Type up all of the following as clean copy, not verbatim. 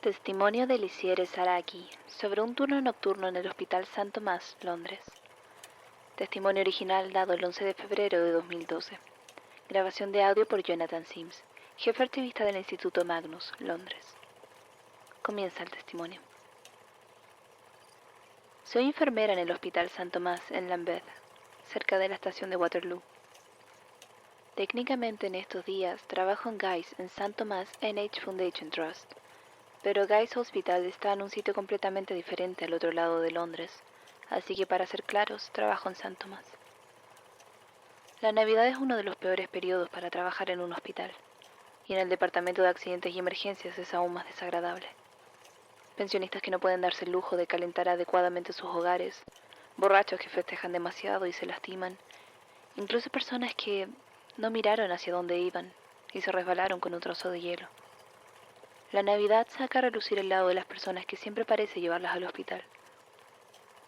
Testimonio de Lisiere Saraki sobre un turno nocturno en el Hospital St. Thomas, Londres. Testimonio original dado el 11 de febrero de 2012. Grabación de audio por Jonathan Sims, jefe archivista del Instituto Magnus, Londres. Comienza el testimonio. Soy enfermera en el Hospital St. Thomas en Lambeth, cerca de la estación de Waterloo. Técnicamente en estos días trabajo en Guy's en St. Thomas NH Foundation Trust, pero Guy's Hospital está en un sitio completamente diferente al otro lado de Londres, así que para ser claros, trabajo en St. Thomas. La Navidad es uno de los peores periodos para trabajar en un hospital, y en el departamento de accidentes y emergencias es aún más desagradable. Pensionistas que no pueden darse el lujo de calentar adecuadamente sus hogares, borrachos que festejan demasiado y se lastiman, incluso personas que no miraron hacia dónde iban y se resbalaron con un trozo de hielo. La Navidad saca a relucir el lado de las personas que siempre parece llevarlas al hospital.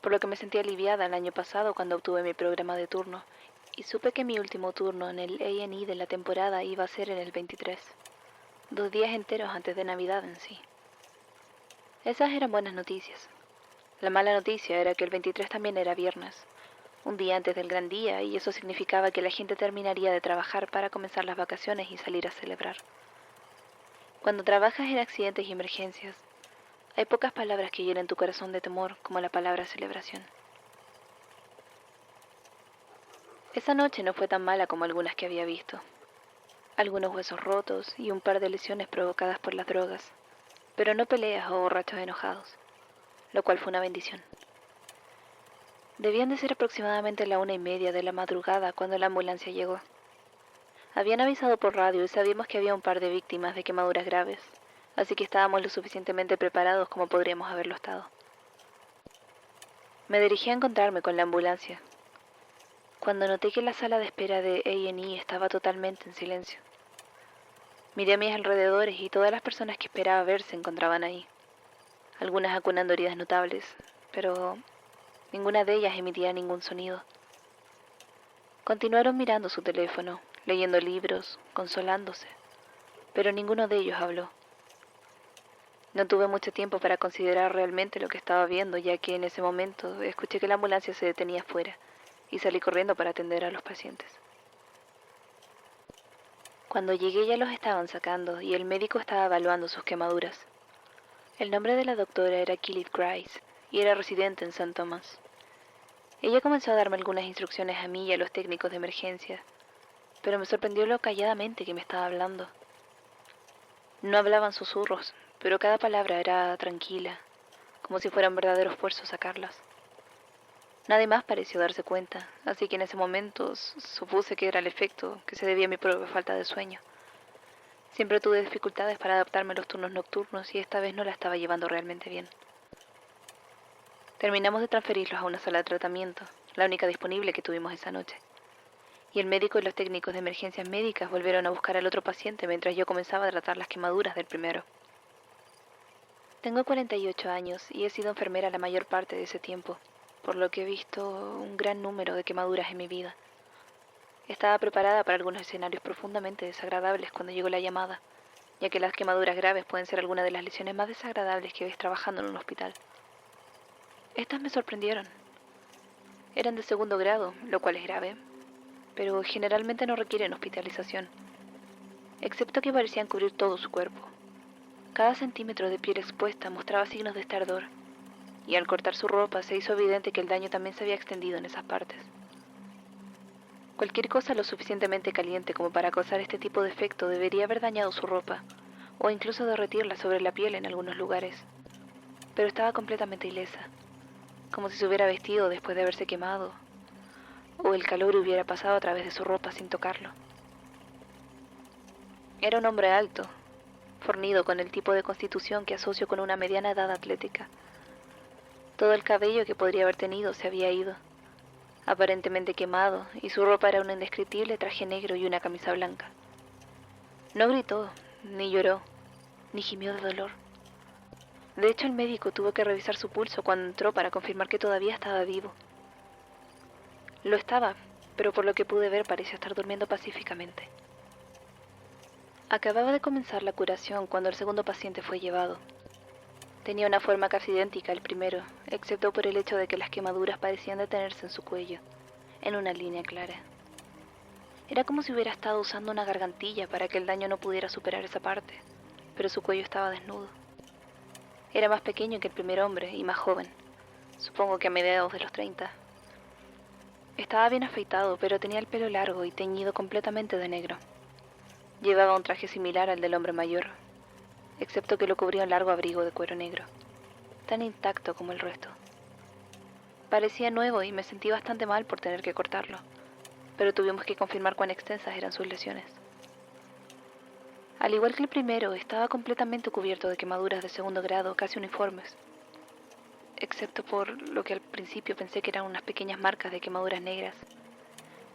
Por lo que me sentí aliviada el año pasado cuando obtuve mi programa de turno y supe que mi último turno en el A&E de la temporada iba a ser en el 23, 2 días enteros antes de Navidad en sí. Esas eran buenas noticias. La mala noticia era que el 23 también era viernes, un día antes del gran día, y eso significaba que la gente terminaría de trabajar para comenzar las vacaciones y salir a celebrar. Cuando trabajas en accidentes y emergencias, hay pocas palabras que llenen tu corazón de temor como la palabra celebración. Esa noche no fue tan mala como algunas que había visto. Algunos huesos rotos y un par de lesiones provocadas por las drogas, pero no peleas o borrachos enojados, lo cual fue una bendición. Debían de ser aproximadamente la 1:30 de la madrugada cuando la ambulancia llegó. Habían avisado por radio y sabíamos que había un par de víctimas de quemaduras graves, así que estábamos lo suficientemente preparados como podríamos haberlo estado. Me dirigí a encontrarme con la ambulancia, cuando noté que la sala de espera de A&E estaba totalmente en silencio. Miré a mis alrededores y todas las personas que esperaba ver se encontraban ahí, algunas acunando heridas notables, pero ninguna de ellas emitía ningún sonido. Continuaron mirando su teléfono, leyendo libros, consolándose, pero ninguno de ellos habló. No tuve mucho tiempo para considerar realmente lo que estaba viendo, ya que en ese momento escuché que la ambulancia se detenía afuera y salí corriendo para atender a los pacientes. Cuando llegué ya los estaban sacando y el médico estaba evaluando sus quemaduras. El nombre de la doctora era Killith Grice y era residente en St. Thomas. Ella comenzó a darme algunas instrucciones a mí y a los técnicos de emergencia, pero me sorprendió lo calladamente que me estaba hablando. No hablaban susurros, pero cada palabra era tranquila, como si fuera un verdadero esfuerzo sacarlas. Nadie más pareció darse cuenta, así que en ese momento supuse que era el efecto que se debía a mi propia falta de sueño. Siempre tuve dificultades para adaptarme a los turnos nocturnos y esta vez no la estaba llevando realmente bien. Terminamos de transferirlos a una sala de tratamiento, la única disponible que tuvimos esa noche. Y el médico y los técnicos de emergencias médicas volvieron a buscar al otro paciente mientras yo comenzaba a tratar las quemaduras del primero. Tengo 48 años y he sido enfermera la mayor parte de ese tiempo, por lo que he visto un gran número de quemaduras en mi vida. Estaba preparada para algunos escenarios profundamente desagradables cuando llegó la llamada, ya que las quemaduras graves pueden ser algunas de las lesiones más desagradables que ves trabajando en un hospital. Estas me sorprendieron. Eran de segundo grado, lo cual es grave, pero generalmente no requieren hospitalización, excepto que parecían cubrir todo su cuerpo. Cada centímetro de piel expuesta mostraba signos de este ardor, y al cortar su ropa se hizo evidente que el daño también se había extendido en esas partes. Cualquier cosa lo suficientemente caliente como para causar este tipo de efecto debería haber dañado su ropa, o incluso derretirla sobre la piel en algunos lugares, pero estaba completamente ilesa, como si se hubiera vestido después de haberse quemado, o el calor hubiera pasado a través de su ropa sin tocarlo. Era un hombre alto, fornido con el tipo de constitución que asocio con una mediana edad atlética. Todo el cabello que podría haber tenido se había ido, aparentemente quemado, y su ropa era un indescriptible traje negro y una camisa blanca. No gritó, ni lloró, ni gimió de dolor. De hecho, el médico tuvo que revisar su pulso cuando entró para confirmar que todavía estaba vivo. Lo estaba, pero por lo que pude ver parecía estar durmiendo pacíficamente. Acababa de comenzar la curación cuando el segundo paciente fue llevado. Tenía una forma casi idéntica al primero, excepto por el hecho de que las quemaduras parecían detenerse en su cuello, en una línea clara. Era como si hubiera estado usando una gargantilla para que el daño no pudiera superar esa parte, pero su cuello estaba desnudo. Era más pequeño que el primer hombre y más joven, supongo que a mediados de los 30. Estaba bien afeitado, pero tenía el pelo largo y teñido completamente de negro. Llevaba un traje similar al del hombre mayor, excepto que lo cubría un largo abrigo de cuero negro, tan intacto como el resto. Parecía nuevo y me sentí bastante mal por tener que cortarlo, pero tuvimos que confirmar cuán extensas eran sus lesiones. Al igual que el primero, estaba completamente cubierto de quemaduras de segundo grado casi uniformes, excepto por lo que al principio pensé que eran unas pequeñas marcas de quemaduras negras.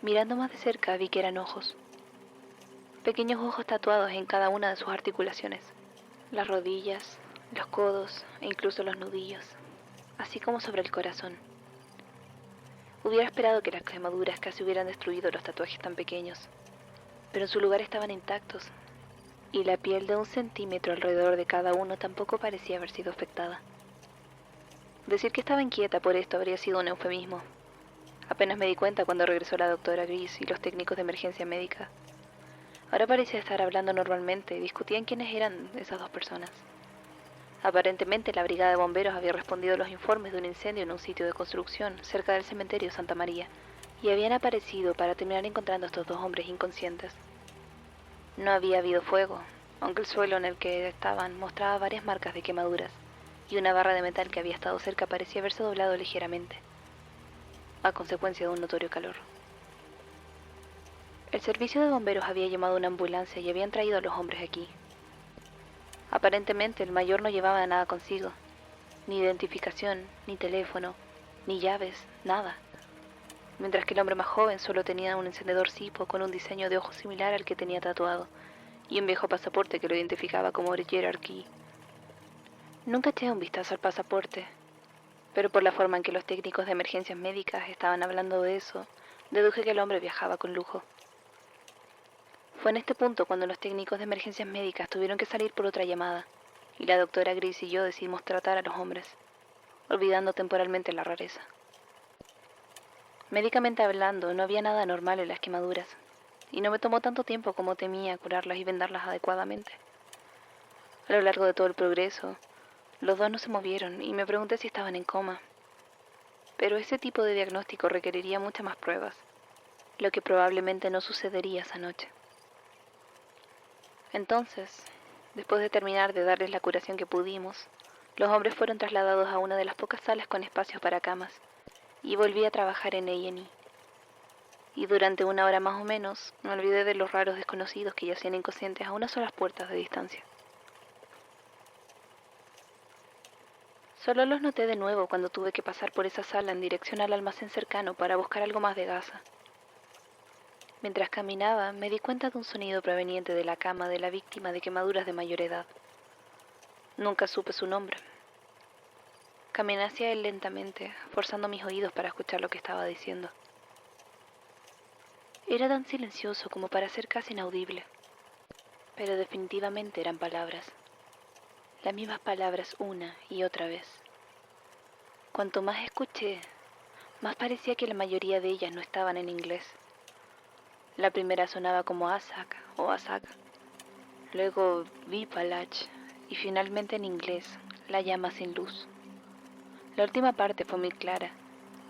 Mirando más de cerca vi que eran ojos. Pequeños ojos tatuados en cada una de sus articulaciones, las rodillas, los codos e incluso los nudillos, así como sobre el corazón. Hubiera esperado que las quemaduras casi hubieran destruido los tatuajes tan pequeños, pero en su lugar estaban intactos, y la piel de 1 centímetro alrededor de cada uno tampoco parecía haber sido afectada. Decir que estaba inquieta por esto habría sido un eufemismo. Apenas me di cuenta cuando regresó la doctora Gris y los técnicos de emergencia médica. Ahora parecía estar hablando normalmente y discutían quiénes eran esas dos personas. Aparentemente la brigada de bomberos había respondido a los informes de un incendio en un sitio de construcción cerca del cementerio Santa María y habían aparecido para terminar encontrando a estos dos hombres inconscientes. No había habido fuego, aunque el suelo en el que estaban mostraba varias marcas de quemaduras y una barra de metal que había estado cerca parecía haberse doblado ligeramente, a consecuencia de un notorio calor. El servicio de bomberos había llamado a una ambulancia y habían traído a los hombres aquí. Aparentemente el mayor no llevaba nada consigo, ni identificación, ni teléfono, ni llaves, nada. Mientras que el hombre más joven solo tenía un encendedor Zippo con un diseño de ojos similar al que tenía tatuado, y un viejo pasaporte que lo identificaba como Gerard Key. Nunca eché un vistazo al pasaporte, pero por la forma en que los técnicos de emergencias médicas estaban hablando de eso, deduje que el hombre viajaba con lujo. Fue en este punto cuando los técnicos de emergencias médicas tuvieron que salir por otra llamada, y la doctora Gris y yo decidimos tratar a los hombres, olvidando temporalmente la rareza. Médicamente hablando, no había nada anormal en las quemaduras, y no me tomó tanto tiempo como temía curarlas y vendarlas adecuadamente. A lo largo de todo el progreso, los dos no se movieron y me pregunté si estaban en coma. Pero ese tipo de diagnóstico requeriría muchas más pruebas, lo que probablemente no sucedería esa noche. Entonces, después de terminar de darles la curación que pudimos, los hombres fueron trasladados a una de las pocas salas con espacios para camas, y volví a trabajar en A&E. Y durante 1 hora más o menos, me olvidé de los raros desconocidos que yacían inconscientes a unas solas puertas de distancia. Solo los noté de nuevo cuando tuve que pasar por esa sala en dirección al almacén cercano para buscar algo más de gasa. Mientras caminaba, me di cuenta de un sonido proveniente de la cama de la víctima de quemaduras de mayor edad. Nunca supe su nombre. Caminé hacia él lentamente, forzando mis oídos para escuchar lo que estaba diciendo. Era tan silencioso como para ser casi inaudible, pero definitivamente eran palabras. Las mismas palabras una y otra vez. Cuanto más escuché, más parecía que la mayoría de ellas no estaban en inglés. La primera sonaba como Asak o Asaka, luego Vipalach y finalmente en inglés, la llama sin luz. La última parte fue muy clara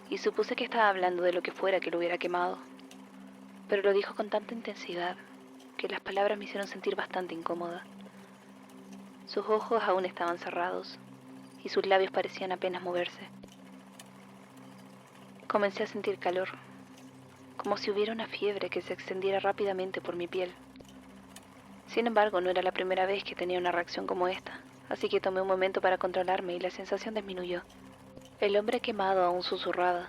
y supuse que estaba hablando de lo que fuera que lo hubiera quemado, pero lo dijo con tanta intensidad que las palabras me hicieron sentir bastante incómoda. Sus ojos aún estaban cerrados y sus labios parecían apenas moverse. Comencé a sentir calor, como si hubiera una fiebre que se extendiera rápidamente por mi piel. Sin embargo, no era la primera vez que tenía una reacción como esta, así que tomé un momento para controlarme y la sensación disminuyó. El hombre quemado aún susurraba.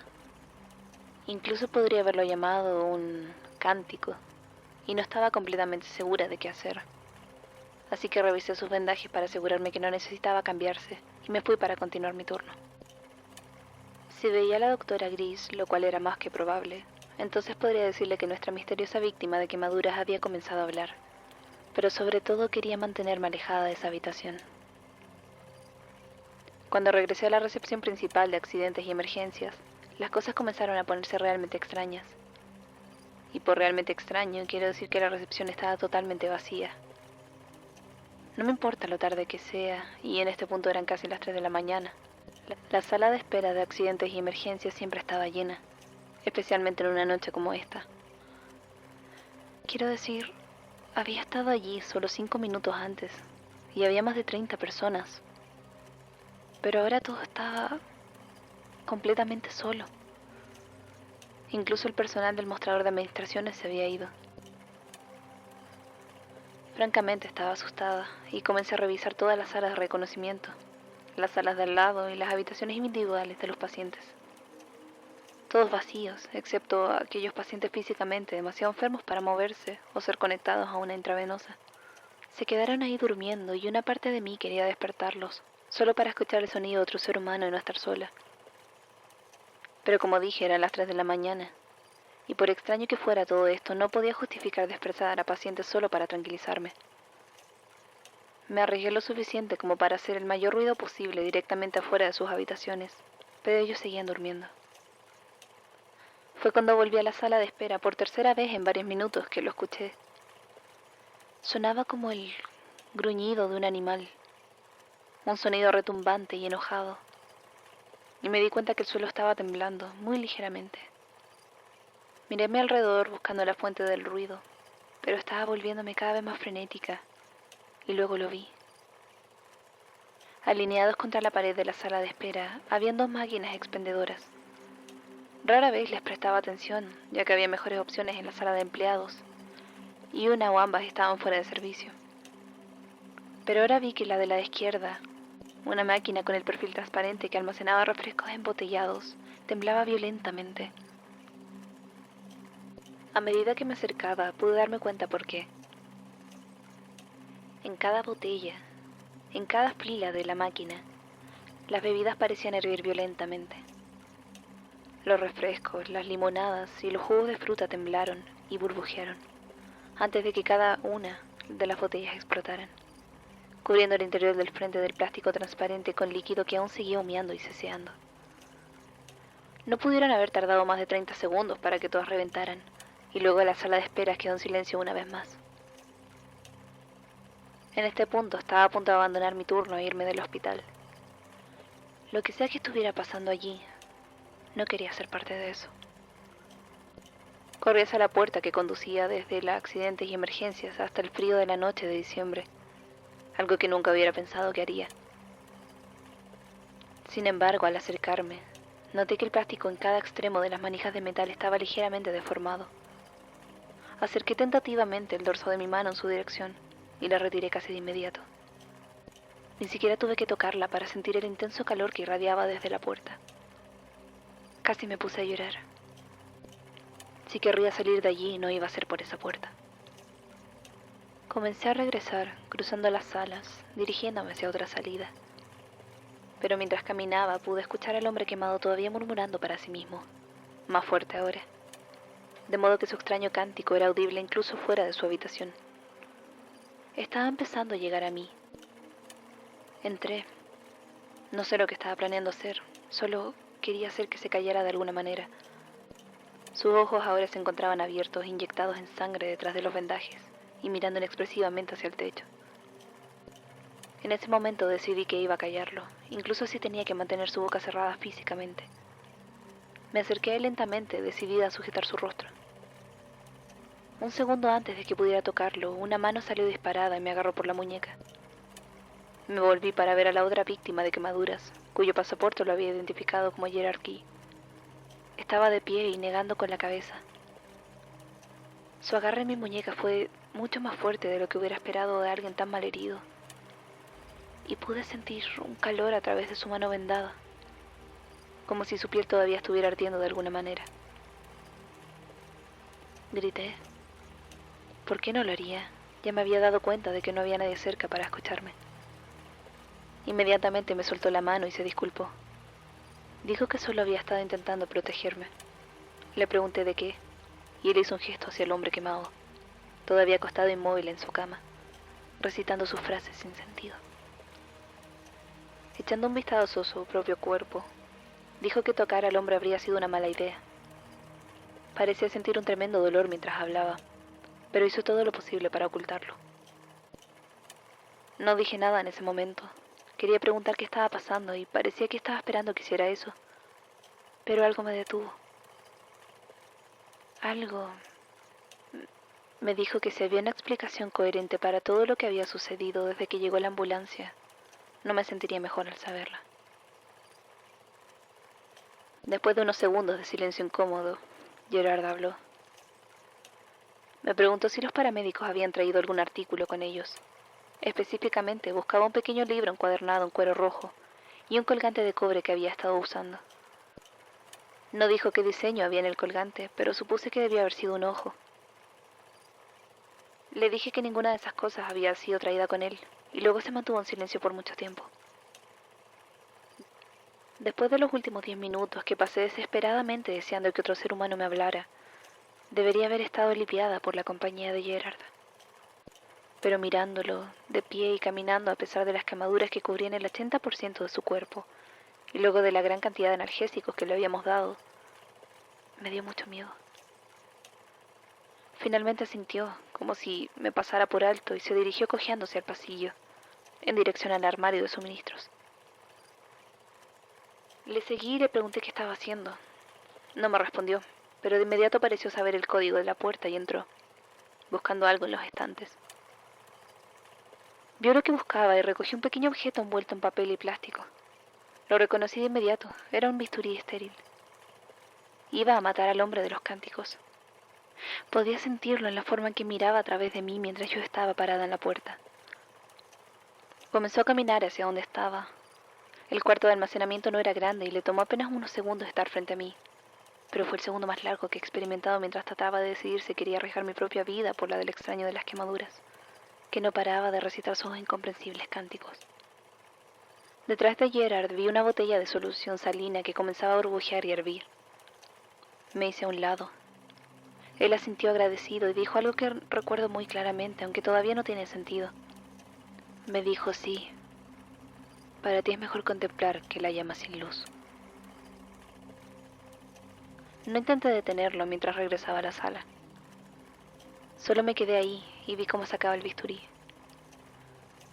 Incluso podría haberlo llamado un cántico, y no estaba completamente segura de qué hacer. Así que revisé sus vendajes para asegurarme que no necesitaba cambiarse, y me fui para continuar mi turno. Si veía a la doctora Gris, lo cual era más que probable, entonces podría decirle que nuestra misteriosa víctima de quemaduras había comenzado a hablar, pero sobre todo quería mantenerme alejada de esa habitación. Cuando regresé a la recepción principal de accidentes y emergencias, las cosas comenzaron a ponerse realmente extrañas. Y por realmente extraño quiero decir que la recepción estaba totalmente vacía. No me importa lo tarde que sea, y en este punto eran casi las 3 de la mañana. La sala de espera de accidentes y emergencias siempre estaba llena, especialmente en una noche como esta. Quiero decir, había estado allí solo 5 minutos antes, y había más de 30 personas. Pero ahora todo estaba completamente solo. Incluso el personal del mostrador de administraciones se había ido. Francamente estaba asustada y comencé a revisar todas las salas de reconocimiento, las salas de al lado y las habitaciones individuales de los pacientes. Todos vacíos, excepto aquellos pacientes físicamente demasiado enfermos para moverse o ser conectados a una intravenosa. Se quedaron ahí durmiendo y una parte de mí quería despertarlos, solo para escuchar el sonido de otro ser humano y no estar sola. Pero como dije, eran las 3 de la mañana, y por extraño que fuera todo esto, no podía justificar despertar a pacientes solo para tranquilizarme. Me arriesgué lo suficiente como para hacer el mayor ruido posible directamente afuera de sus habitaciones, pero ellos seguían durmiendo. Fue cuando volví a la sala de espera por tercera vez en varios minutos que lo escuché. Sonaba como el gruñido de un animal, un sonido retumbante y enojado, y me di cuenta que el suelo estaba temblando muy ligeramente. Miré a mi alrededor buscando la fuente del ruido, pero estaba volviéndome cada vez más frenética, y luego lo vi. Alineados contra la pared de la sala de espera, habían 2 máquinas expendedoras. Rara vez les prestaba atención, ya que había mejores opciones en la sala de empleados, y una o ambas estaban fuera de servicio. Pero ahora vi que la de la izquierda, una máquina con el perfil transparente que almacenaba refrescos embotellados, temblaba violentamente. A medida que me acercaba, pude darme cuenta por qué. En cada botella, en cada fila de la máquina, las bebidas parecían hervir violentamente. Los refrescos, las limonadas y los jugos de fruta temblaron y burbujearon, antes de que cada una de las botellas explotaran, cubriendo el interior del frente del plástico transparente con líquido que aún seguía humeando y ceseando. No pudieron haber tardado más de 30 segundos para que todas reventaran, y luego la sala de espera quedó en silencio una vez más. En este punto estaba a punto de abandonar mi turno e irme del hospital. Lo que sea que estuviera pasando allí, no quería ser parte de eso. Corrí hacia la puerta que conducía desde los accidentes y emergencias hasta el frío de la noche de diciembre, algo que nunca hubiera pensado que haría. Sin embargo, al acercarme, noté que el plástico en cada extremo de las manijas de metal estaba ligeramente deformado. Acerqué tentativamente el dorso de mi mano en su dirección y la retiré casi de inmediato. Ni siquiera tuve que tocarla para sentir el intenso calor que irradiaba desde la puerta. Casi me puse a llorar. Si querría salir de allí, no iba a ser por esa puerta. Comencé a regresar, cruzando las salas, dirigiéndome hacia otra salida. Pero mientras caminaba, pude escuchar al hombre quemado todavía murmurando para sí mismo, más fuerte ahora, de modo que su extraño cántico era audible incluso fuera de su habitación. Estaba empezando a llegar a mí. Entré. No sé lo que estaba planeando hacer, solo quería hacer que se callara de alguna manera. Sus ojos ahora se encontraban abiertos, inyectados en sangre detrás de los vendajes, y mirando inexpresivamente hacia el techo. En ese momento decidí que iba a callarlo, incluso si tenía que mantener su boca cerrada físicamente. Me acerqué a él lentamente, decidida a sujetar su rostro. Un segundo antes de que pudiera tocarlo, una mano salió disparada y me agarró por la muñeca. Me volví para ver a la otra víctima de quemaduras, cuyo pasaporte lo había identificado como Gerard Key. Estaba de pie y negando con la cabeza. Su agarre en mi muñeca fue mucho más fuerte de lo que hubiera esperado de alguien tan malherido, y pude sentir un calor a través de su mano vendada, como si su piel todavía estuviera ardiendo de alguna manera. Grité. ¿Por qué no lo haría? Ya me había dado cuenta de que no había nadie cerca para escucharme. Inmediatamente me soltó la mano y se disculpó. Dijo que solo había estado intentando protegerme. Le pregunté de qué, y él hizo un gesto hacia el hombre quemado, todavía acostado inmóvil en su cama, recitando sus frases sin sentido. Echando un vistazo a su propio cuerpo, dijo que tocar al hombre habría sido una mala idea. Parecía sentir un tremendo dolor mientras hablaba, pero hizo todo lo posible para ocultarlo. No dije nada en ese momento. Quería preguntar qué estaba pasando y parecía que estaba esperando que hiciera eso, pero algo me detuvo. Algo me dijo que si había una explicación coherente para todo lo que había sucedido desde que llegó la ambulancia, no me sentiría mejor al saberla. Después de unos segundos de silencio incómodo, Gerard habló. Me preguntó si los paramédicos habían traído algún artículo con ellos. Específicamente, buscaba un pequeño libro encuadernado en cuero rojo y un colgante de cobre que había estado usando. No dijo qué diseño había en el colgante, pero supuse que debía haber sido un ojo. Le dije que ninguna de esas cosas había sido traída con él, y luego se mantuvo en silencio por mucho tiempo. Después de los últimos 10 minutos que pasé desesperadamente deseando que otro ser humano me hablara, debería haber estado aliviada por la compañía de Gerard. Pero mirándolo, de pie y caminando a pesar de las quemaduras que cubrían el 80% de su cuerpo, y luego de la gran cantidad de analgésicos que le habíamos dado, me dio mucho miedo. Finalmente sintió, como si me pasara por alto, y se dirigió cojeándose al pasillo, en dirección al armario de suministros. Le seguí y le pregunté qué estaba haciendo. No me respondió, pero de inmediato pareció saber el código de la puerta y entró, buscando algo en los estantes. Vio lo que buscaba y recogió un pequeño objeto envuelto en papel y plástico. Lo reconocí de inmediato, era un bisturí estéril. Iba a matar al hombre de los cánticos. Podía sentirlo en la forma en que miraba a través de mí mientras yo estaba parada en la puerta. Comenzó a caminar hacia donde estaba. El cuarto de almacenamiento no era grande y le tomó apenas unos segundos estar frente a mí, pero fue el segundo más largo que he experimentado mientras trataba de decidir si quería arriesgar mi propia vida por la del extraño de las quemaduras, que no paraba de recitar sus incomprensibles cánticos. Detrás de Gerard vi una botella de solución salina que comenzaba a burbujear y hervir. Me hice a un lado. Él asintió agradecido y dijo algo que recuerdo muy claramente, aunque todavía no tiene sentido. Me dijo sí. Para ti es mejor contemplar que la llama sin luz. No intenté detenerlo mientras regresaba a la sala. Solo me quedé ahí y vi cómo sacaba el bisturí.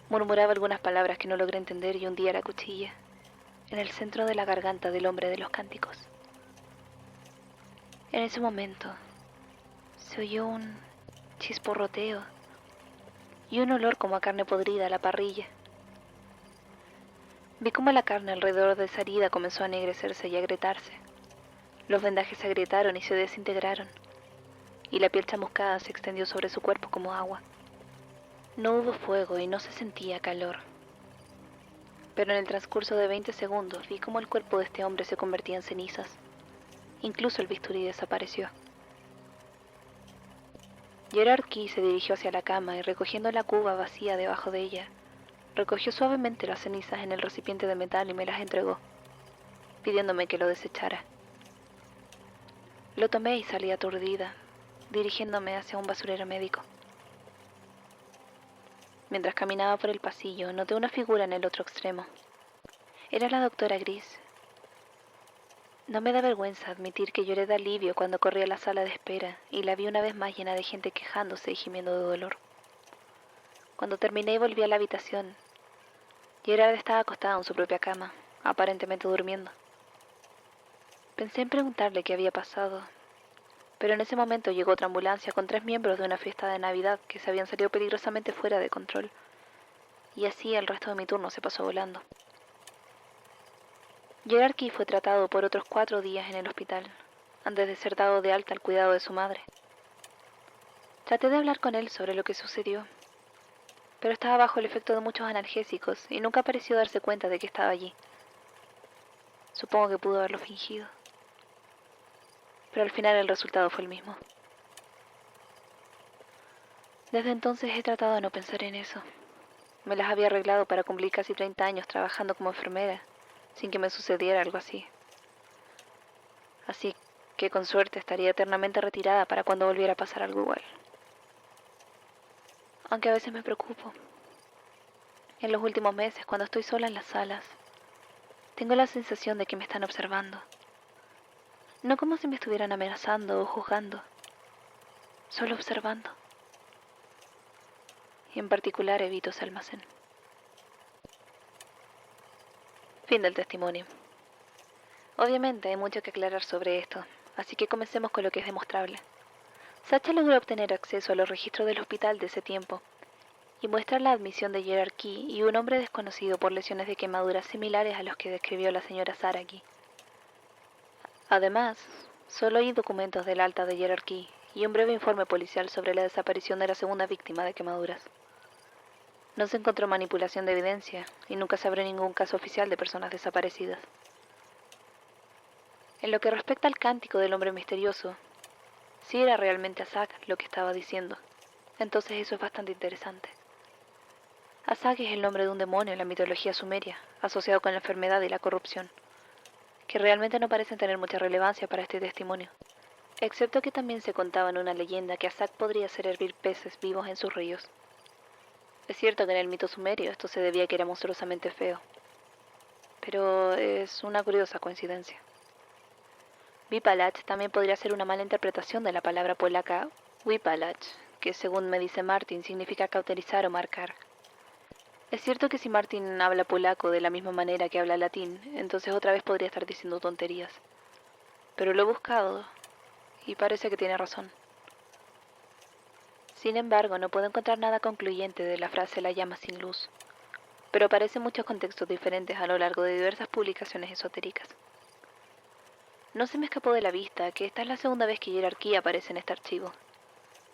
Murmuraba algunas palabras que no logré entender y hundía la cuchilla en el centro de la garganta del hombre de los cánticos. En ese momento se oyó un chisporroteo y un olor como a carne podrida a la parrilla. Vi cómo la carne alrededor de esa herida comenzó a ennegrecerse y a agrietarse. Los vendajes se agrietaron y se desintegraron, y la piel chamuscada se extendió sobre su cuerpo como agua. No hubo fuego y no se sentía calor. Pero en el transcurso de 20 segundos vi cómo el cuerpo de este hombre se convertía en cenizas. Incluso el bisturí desapareció. Gerard Key se dirigió hacia la cama y recogiendo la cuba vacía debajo de ella, recogió suavemente las cenizas en el recipiente de metal y me las entregó, pidiéndome que lo desechara. Lo tomé y salí aturdida, dirigiéndome hacia un basurero médico. Mientras caminaba por el pasillo, noté una figura en el otro extremo. Era la doctora Gris. No me da vergüenza admitir que lloré de alivio cuando corrí a la sala de espera y la vi una vez más llena de gente quejándose y gimiendo de dolor. Cuando terminé y volví a la habitación, Gerard estaba acostado en su propia cama, aparentemente durmiendo. Pensé en preguntarle qué había pasado, pero en ese momento llegó otra ambulancia con 3 miembros de una fiesta de Navidad que se habían salido peligrosamente fuera de control, y así el resto de mi turno se pasó volando. Gerard Key fue tratado por otros 4 días en el hospital, antes de ser dado de alta al cuidado de su madre. Traté de hablar con él sobre lo que sucedió, pero estaba bajo el efecto de muchos analgésicos y nunca pareció darse cuenta de que estaba allí. Supongo que pudo haberlo fingido, pero al final el resultado fue el mismo. Desde entonces he tratado de no pensar en eso. Me las había arreglado para cumplir casi 30 años trabajando como enfermera, sin que me sucediera algo así. Así que con suerte estaría eternamente retirada para cuando volviera a pasar algo igual. Aunque a veces me preocupo. En los últimos meses, cuando estoy sola en las salas, Tengo la sensación de que me están observando. No como si me estuvieran amenazando o juzgando, solo observando. Y en particular evito ese almacén. Fin del testimonio. Obviamente hay mucho que aclarar sobre esto, así que comencemos con lo que es demostrable. Sacha logró obtener acceso a los registros del hospital de ese tiempo y muestra la admisión de Gerard Key y un hombre desconocido por lesiones de quemaduras similares a los que describió la señora Saraki. Además, solo hay documentos del alta de Gerard Key y un breve informe policial sobre la desaparición de la segunda víctima de quemaduras. No se encontró manipulación de evidencia y nunca se abrió ningún caso oficial de personas desaparecidas. En lo que respecta al cántico del hombre misterioso, si era realmente Azak lo que estaba diciendo, entonces eso es bastante interesante. Azak es el nombre de un demonio en la mitología sumeria, asociado con la enfermedad y la corrupción, que realmente no parecen tener mucha relevancia para este testimonio, excepto que también se contaba en una leyenda que Azak podría hacer hervir peces vivos en sus ríos. Es cierto que en el mito sumerio esto se debía a que era monstruosamente feo, pero es una curiosa coincidencia. Vipalach también podría ser una mala interpretación de la palabra polaca Wipalach, que según me dice Martin significa cauterizar o marcar. Es cierto que si Martin habla polaco de la misma manera que habla latín, entonces otra vez podría estar diciendo tonterías. Pero lo he buscado y parece que tiene razón. Sin embargo, no puedo encontrar nada concluyente de la frase la llama sin luz, pero aparecen muchos contextos diferentes a lo largo de diversas publicaciones esotéricas. No se me escapó de la vista que esta es la segunda vez que Gerard Key aparece en este archivo.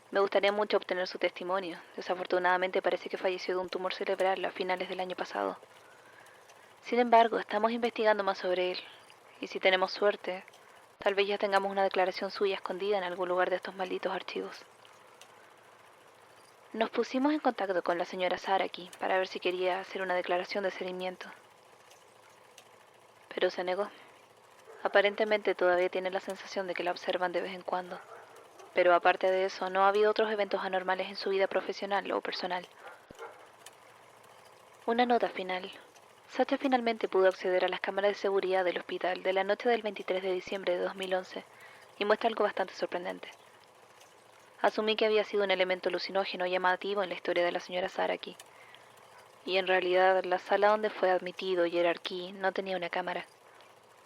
Me gustaría mucho obtener su testimonio. Desafortunadamente parece que falleció de un tumor cerebral a finales del año pasado. Sin embargo, estamos investigando más sobre él, y si tenemos suerte, tal vez ya tengamos una declaración suya escondida en algún lugar de estos malditos archivos. Nos pusimos en contacto con la señora Saraki para ver si quería hacer una declaración de seguimiento, pero se negó. Aparentemente todavía tiene la sensación de que la observan de vez en cuando, pero aparte de eso no ha habido otros eventos anormales en su vida profesional o personal. Una nota final. Sacha finalmente pudo acceder a las cámaras de seguridad del hospital de la noche del 23 de diciembre de 2011 y muestra algo bastante sorprendente. Asumí que había sido un elemento alucinógeno llamativo en la historia de la señora Saraki, y en realidad la sala donde fue admitido Gerard Key no tenía una cámara,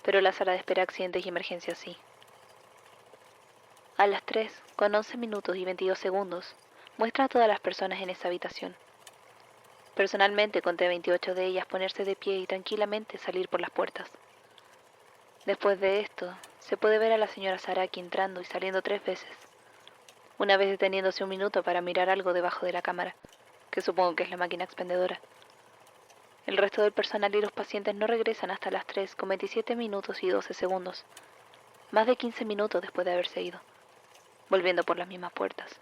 pero la sala de espera accidentes y emergencias sí. A las 3, con 11 minutos y 22 segundos, muestra a todas las personas en esa habitación. Personalmente conté 28 de ellas ponerse de pie y tranquilamente salir por las puertas. Después de esto, se puede ver a la señora Saraki entrando y saliendo 3 veces. Una vez deteniéndose un minuto para mirar algo debajo de la cámara, que supongo que es la máquina expendedora. El resto del personal y los pacientes no regresan hasta las 3 con 27 minutos y 12 segundos, más de 15 minutos después de haberse ido, volviendo por las mismas puertas.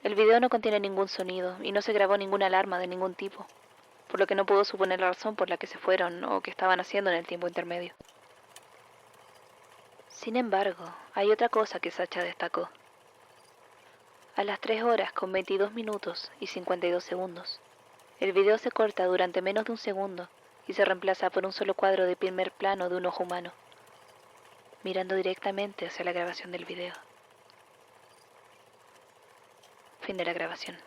El video no contiene ningún sonido y no se grabó ninguna alarma de ningún tipo, por lo que no puedo suponer la razón por la que se fueron o qué estaban haciendo en el tiempo intermedio. Sin embargo, hay otra cosa que Sacha destacó. A las 3 horas con 22 minutos y 52 segundos, el video se corta durante menos de un segundo y se reemplaza por un solo cuadro de primer plano de un ojo humano, mirando directamente hacia la grabación del video. Fin de la grabación.